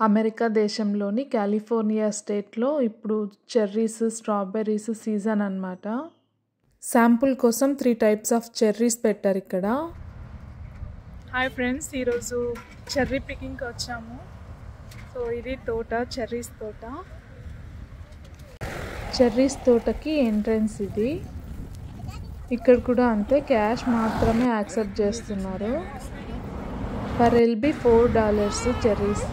America దేశంలోని California స్టేట్లో ఇప్పుడు చెర్రీస్, స్ట్రాబెర్రీస్ సీజన్ అన్నమాట. శాంపుల్ కోసం 3 టైప్స్ ఆఫ్ చెర్రీస్ పెట్టారు ఇక్కడ. హాయ్ ఫ్రెండ్స్, ఈరోజు చెర్రీ పికింగ్కి వచ్చాము. సో ఇది తోట, చెర్రీస్ తోట. చెర్రీస్ తోటకి ఎంట్రన్స్ ఇది. ఇక్కడ కూడా అంతే, క్యాష్ మాత్రమే యాక్సెప్ట్ చేస్తున్నారు. Per LB $4 cherries.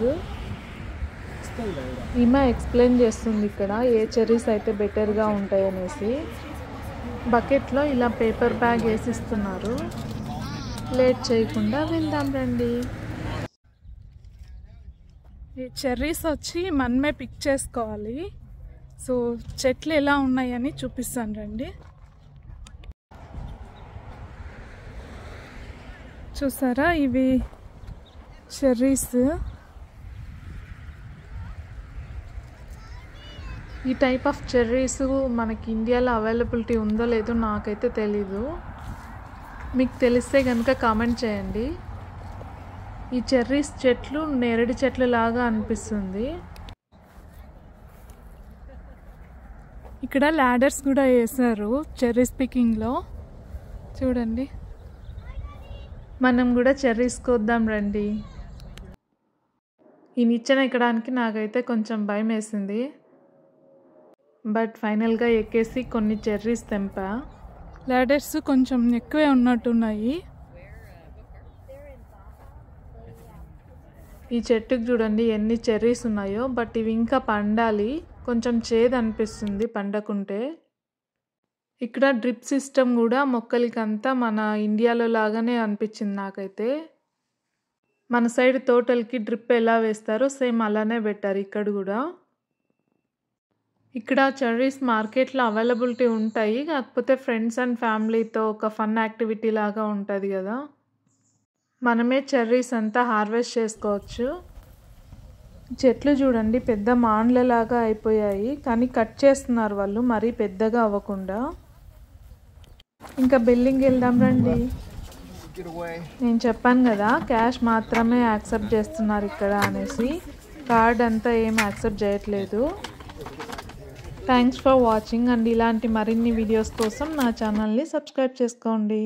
ఈమె ఎక్స్ప్లెయిన్ చేస్తుంది ఇక్కడ ఏ చెర్రీస్ అయితే బెటర్గా ఉంటాయి అనేసి. బకెట్లో ఇలా పేపర్ బ్యాగ్ వేసిస్తున్నారు. లేట్ చేయకుండా వెళ్దాం రండి. ఈ చెర్రీస్ వచ్చి మనమే పిక్ చేసుకోవాలి. సో చెట్లు ఎలా ఉన్నాయని చూపిస్తాను రండి. చూసారా, ఇవి చెర్రీస్. ఈ టైప్ ఆఫ్ చెర్రీస్ మనకి ఇండియాలో అవైలబిలిటీ ఉందో లేదో నాకైతే తెలీదు. మీకు తెలిస్తే కనుక కామెంట్ చేయండి. ఈ చెర్రీస్ చెట్లు నేరేడు చెట్లు లాగా అనిపిస్తుంది. ఇక్కడ ల్యాడర్స్ కూడా వేసారు చెర్రీస్ పికింగ్లో. చూడండి, మనం కూడా చెర్రీస్ కోద్దాం రండి. ఈ నిచ్చెన ఎక్కడానికి నాకైతే కొంచెం భయం వేసింది. బట్ ఫైనల్గా ఎక్కేసి కొన్ని చెర్రీస్ తెంపా. ల్యాడర్స్ కొంచెం ఎక్కువే ఉన్నట్టున్నాయి. ఈ చెట్టుకు చూడండి ఎన్ని చెర్రీస్ ఉన్నాయో. బట్ ఇవి ఇంకా పండాలి. కొంచెం చేదు అనిపిస్తుంది పండకుంటే. ఇక్కడ డ్రిప్ సిస్టమ్ కూడా మొక్కలకంతా మన ఇండియాలో లాగానే అనిపించింది నాకైతే. మన సైడ్ తోటలకి డ్రిప్ ఎలా వేస్తారో సేమ్ అలానే పెట్టారు ఇక్కడ కూడా. ఇక్కడ చెర్రీస్ మార్కెట్లో అవైలబిలిటీ ఉంటాయి, కాకపోతే ఫ్రెండ్స్ అండ్ ఫ్యామిలీతో ఒక ఫన్ యాక్టివిటీ లాగా ఉంటుంది కదా. మనమే చెర్రీస్ అంతా హార్వెస్ట్ చేసుకోవచ్చు. చెట్లు చూడండి పెద్ద మాండ్లలాగా అయిపోయాయి, కానీ కట్ చేస్తున్నారు వాళ్ళు మరీ పెద్దగా అవ్వకుండా. ఇంకా బిల్డింగ్ వెళ్దాం రండి. నేను చెప్పాను కదా క్యాష్ మాత్రమే యాక్సెప్ట్ చేస్తున్నారు ఇక్కడ అనేసి. కార్డ్ అంతా ఏం యాక్సెప్ట్ చేయట్లేదు. థ్యాంక్స్ ఫర్ వాచింగ్ అండ్ ఇలాంటి మరిన్ని వీడియోస్ కోసం నా ఛానల్ని సబ్స్క్రైబ్ చేసుకోండి.